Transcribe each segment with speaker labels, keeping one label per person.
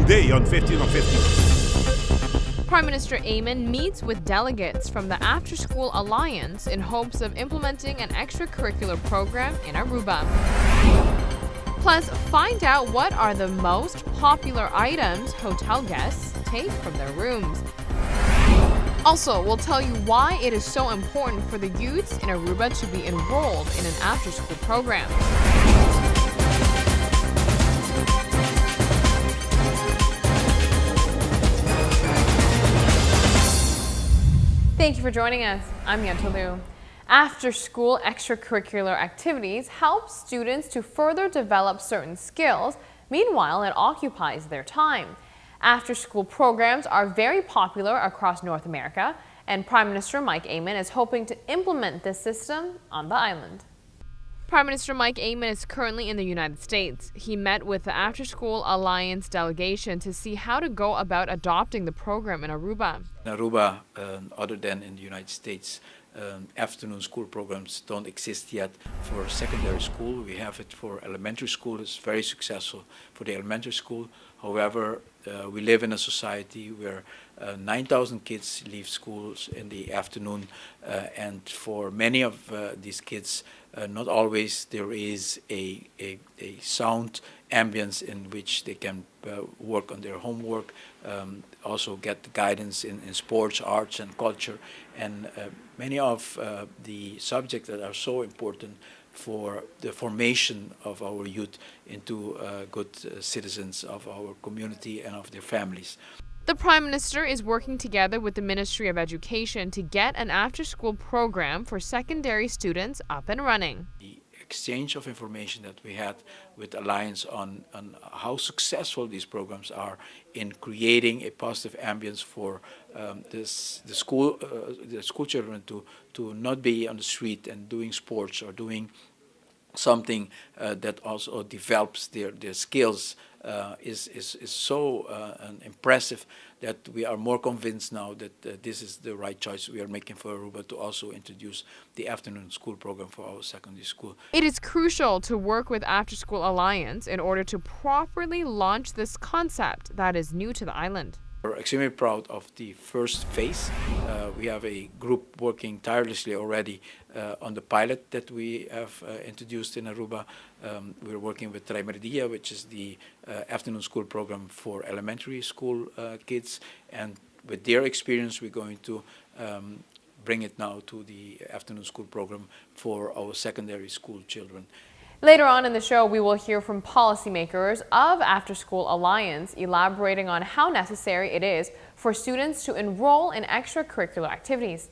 Speaker 1: today on 15 on 15.
Speaker 2: Prime Minister Ayman meets with delegates from the After School Alliance in hopes of implementing an extracurricular program in Aruba. Plus, find out what are the most popular items hotel guests take from their rooms. Also, we'll tell you why it is so important for the youths in Aruba to be enrolled in an after-school program. Thank you for joining us. I'm Yentl Lieuw. After-school extracurricular activities help students to further develop certain skills. Meanwhile, it occupies their time. After-school programs are very popular across North America, and Prime Minister Mike Ayman is hoping to implement this system on the island. Prime Minister Mike Ayman is currently in the United States. He met with the After School Alliance delegation to see how to go about adopting the program in Aruba.
Speaker 3: In Aruba, other than in the United States, afternoon school programs don't exist yet for secondary school. We have it for elementary school. It's very successful for the elementary school. However, we live in a society where 9,000 kids leave schools in the afternoon, and for many of these kids, not always there is a sound ambience in which they can work on their homework, also get guidance in sports, arts, and culture, and many of the subjects that are so important for the formation of our youth into good citizens of our community and of their families.
Speaker 2: The Prime Minister is working together with the Ministry of Education to get an after-school program for secondary students up and running.
Speaker 3: The exchange of information that we had with Alliance on how successful these programs are in creating a positive ambience for the school children to not be on the street and doing sports or doing something that also develops their skills is so impressive that we are more convinced now that this is the right choice we are making for Aruba to also introduce the afternoon school program for our secondary school.
Speaker 2: It is crucial to work with After School Alliance in order to properly launch this concept that is new to the island.
Speaker 3: We're extremely proud of the first phase. We have a group working tirelessly already on the pilot that we have introduced in Aruba. We're working with Dia, which is the afternoon school program for elementary school kids, and with their experience we're going to bring it now to the afternoon school program for our secondary school children.
Speaker 2: Later on in the show, we will hear from policymakers of After School Alliance elaborating on how necessary it is for students to enroll in extracurricular activities.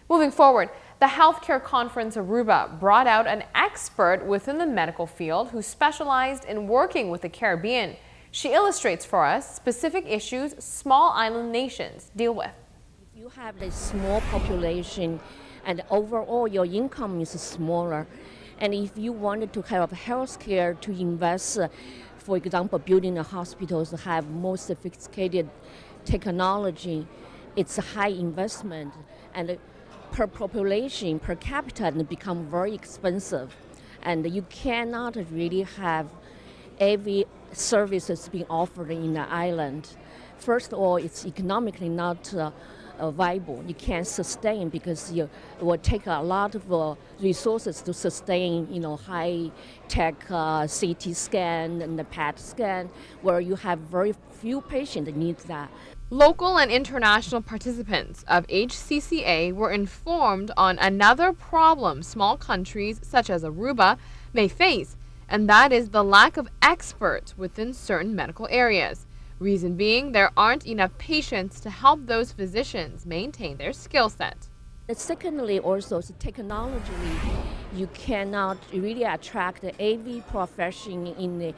Speaker 2: Moving forward, the Healthcare Conference Aruba brought out an expert within the medical field who specialized in working with the Caribbean. She illustrates for us specific issues small island nations deal with.
Speaker 4: If you have a small population and overall your income is smaller, and if you wanted to have health care to invest, for example, building the hospitals, have more sophisticated technology, it's a high investment, and per population, per capita, it become very expensive. And you cannot really have every services being offered in the island. First of all, it's economically not viable. You can't sustain because it will take a lot of resources to sustain, high-tech CT scan and the PET scan, where you have very few patients that need that.
Speaker 2: Local and international participants of HCCA were informed on another problem small countries such as Aruba may face, and that is the lack of experts within certain medical areas. Reason being, there aren't enough patients to help those physicians maintain their skill set.
Speaker 4: Secondly, also, technologically, you cannot really attract every profession in the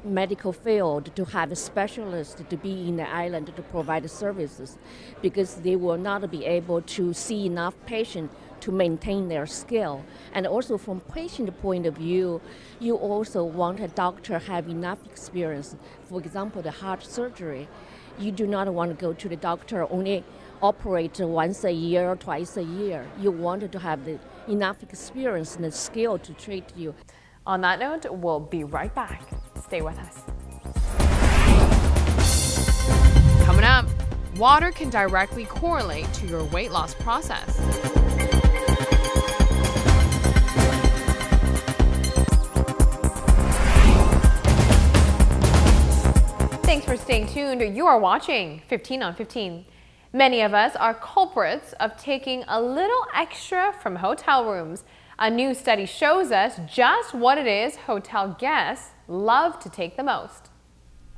Speaker 4: medical field to have a specialist to be in the island to provide services, because they will not be able to see enough patients to maintain their skill. And also from patient point of view, you also want a doctor have enough experience. For example, the heart surgery, you do not want to go to the doctor only operate once a year or twice a year. You want to have enough experience and the skill to treat you.
Speaker 2: On that note, we'll be right back. Stay with us. Water can directly correlate to your weight loss process. Thanks for staying tuned. You are watching 15 on 15. Many of us are culprits of taking a little extra from hotel rooms. A new study shows us just what it is hotel guests love to take the most.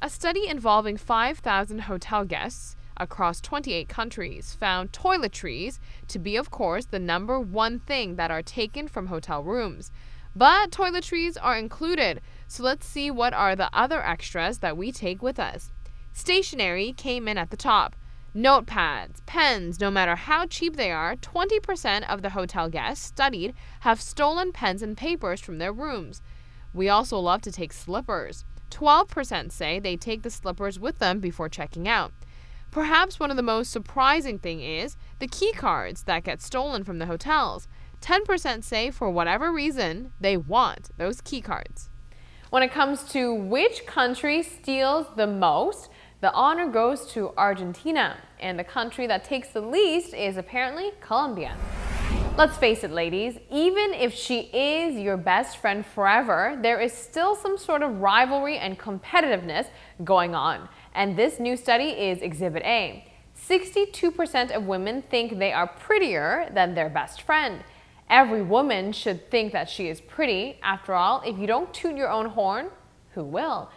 Speaker 2: A study involving 5,000 hotel guests across 28 countries found toiletries to be, of course, the number one thing that are taken from hotel rooms. But toiletries are included, so let's see what are the other extras that we take with us. Stationery came in at the top. Notepads, pens, no matter how cheap they are, 20% of the hotel guests studied have stolen pens and papers from their rooms. We also love to take slippers. 12% say they take the slippers with them before checking out. Perhaps one of the most surprising thing is the key cards that get stolen from the hotels. 10% say for whatever reason they want those key cards. When it comes to which country steals the most, the honor goes to Argentina, and the country that takes the least is apparently Colombia. Let's face it, ladies, even if she is your best friend forever, there is still some sort of rivalry and competitiveness going on. And this new study is Exhibit A. 62% of women think they are prettier than their best friend. Every woman should think that she is pretty. After all, if you don't toot your own horn, who will?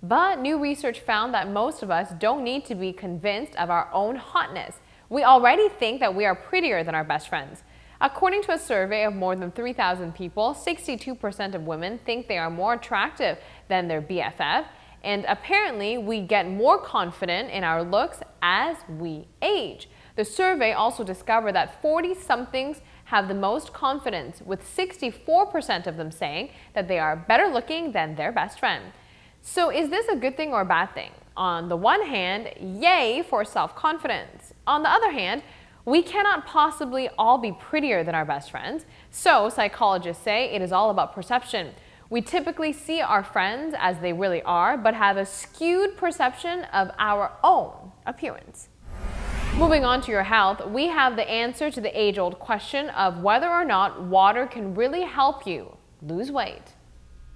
Speaker 2: But new research found that most of us don't need to be convinced of our own hotness. We already think that we are prettier than our best friends. According to a survey of more than 3,000 people, 62% of women think they are more attractive than their BFF, and apparently we get more confident in our looks as we age. The survey also discovered that 40-somethings have the most confidence, with 64% of them saying that they are better looking than their best friend. So is this a good thing or a bad thing? On the one hand, yay for self-confidence. On the other hand, we cannot possibly all be prettier than our best friends. So psychologists say it is all about perception. We typically see our friends as they really are, but have a skewed perception of our own appearance. Moving on to your health, we have the answer to the age-old question of whether or not water can really help you lose weight.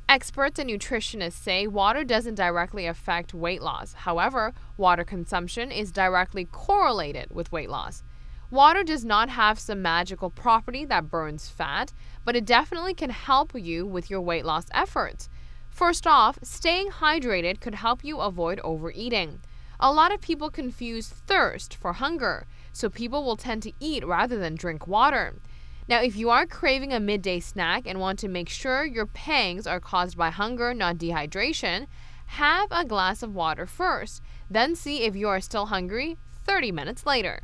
Speaker 2: Experts and nutritionists say water doesn't directly affect weight loss. However, water consumption is directly correlated with weight loss. Water does not have some magical property that burns fat, but it definitely can help you with your weight loss efforts. First off, staying hydrated could help you avoid overeating. A lot of people confuse thirst for hunger, so people will tend to eat rather than drink water. Now, if you are craving a midday snack and want to make sure your pangs are caused by hunger, not dehydration, have a glass of water first, then see if you are still hungry 30 minutes later.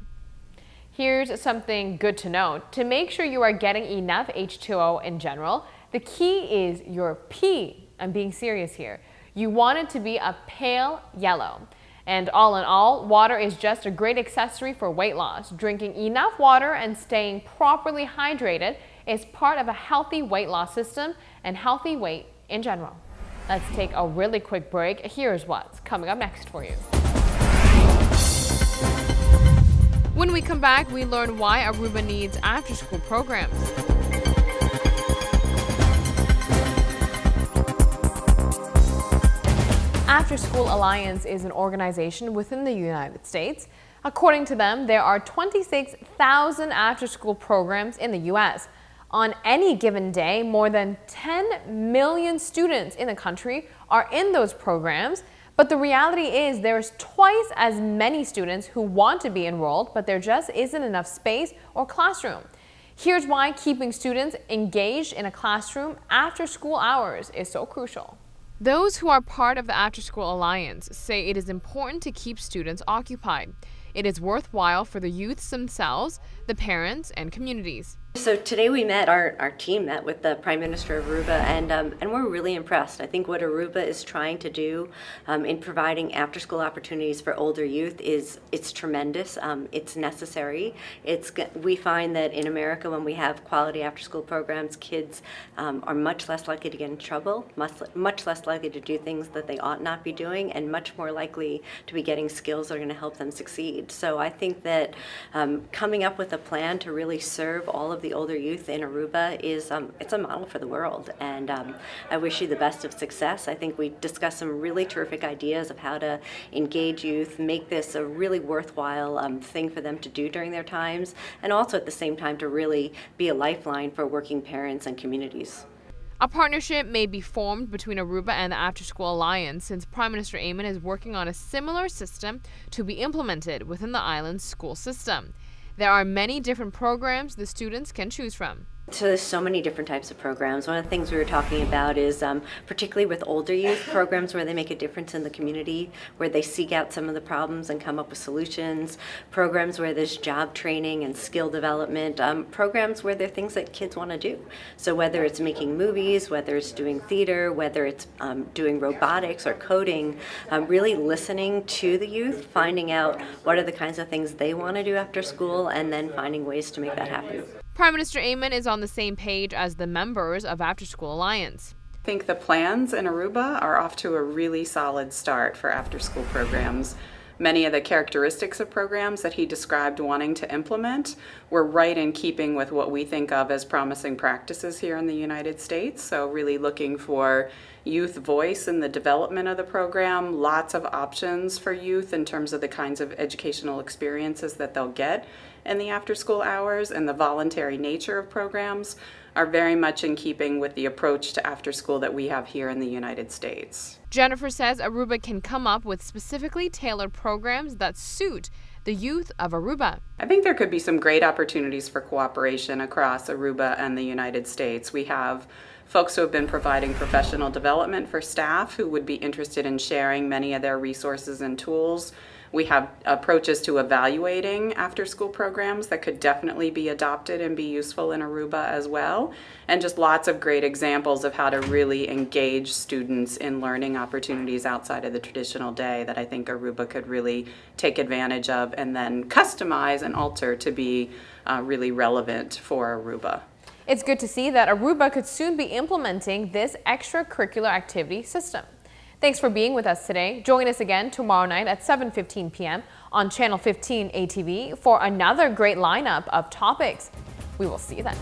Speaker 2: Here's something good to know. To make sure you are getting enough H2O in general, the key is your pee. I'm being serious here. You want it to be a pale yellow. And all in all, water is just a great accessory for weight loss. Drinking enough water and staying properly hydrated is part of a healthy weight loss system and healthy weight in general. Let's take a really quick break. Here's what's coming up next for you. When we come back, we learn why Aruba needs after-school programs. After School Alliance is an organization within the United States. According to them, there are 26,000 after-school programs in the U.S. On any given day, more than 10 million students in the country are in those programs. But the reality is there's twice as many students who want to be enrolled, but there just isn't enough space or classroom. Here's why keeping students engaged in a classroom after school hours is so crucial. Those who are part of the After School Alliance say it is important to keep students occupied. It is worthwhile for the youths themselves, the parents, and communities.
Speaker 5: So today we met, our team met with the Prime Minister of Aruba, and we're really impressed. I think what Aruba is trying to do in providing after-school opportunities for older youth it's tremendous. It's necessary. We find that in America, when we have quality after-school programs, kids are much less likely to get in trouble, much less likely to do things that they ought not be doing, and much more likely to be getting skills that are going to help them succeed. So I think that coming up with a plan to really serve all of the older youth in Aruba is it's a model for the world, and I wish you the best of success. I think we discussed some really terrific ideas of how to engage youth, make this a really worthwhile thing for them to do during their times, and also at the same time to really be a lifeline for working parents and communities.
Speaker 2: A partnership may be formed between Aruba and the After School Alliance, since Prime Minister Amen is working on a similar system to be implemented within the island's school system. There are many different programs the students can choose from.
Speaker 5: So there's so many different types of programs. One of the things we were talking about is particularly with older youth, programs where they make a difference in the community, where they seek out some of the problems and come up with solutions, programs where there's job training and skill development, programs where there are things that kids want to do. So whether it's making movies, whether it's doing theater, whether it's doing robotics or coding, really listening to the youth, finding out what are the kinds of things they want to do after school, and then finding ways to make that happen.
Speaker 2: Prime Minister Amen is on the same page as the members of After School Alliance.
Speaker 6: I think the plans in Aruba are off to a really solid start for after-school programs. Many of the characteristics of programs that he described wanting to implement were right in keeping with what we think of as promising practices here in the United States. So really looking for youth voice in the development of the program, lots of options for youth in terms of the kinds of educational experiences that they'll get in the after-school hours, and the voluntary nature of programs are very much in keeping with the approach to after school that we have here in the United States.
Speaker 2: Jennifer says Aruba can come up with specifically tailored programs that suit the youth of Aruba.
Speaker 6: I think there could be some great opportunities for cooperation across Aruba and the United States. We have folks who have been providing professional development for staff who would be interested in sharing many of their resources and tools. We have approaches to evaluating after-school programs that could definitely be adopted and be useful in Aruba as well, and just lots of great examples of how to really engage students in learning opportunities outside of the traditional day that I think Aruba could really take advantage of and then customize and alter to be really relevant for Aruba.
Speaker 2: It's good to see that Aruba could soon be implementing this extracurricular activity system. Thanks for being with us today. Join us again tomorrow night at 7:15 p.m. on Channel 15 ATV for another great lineup of topics. We will see you then.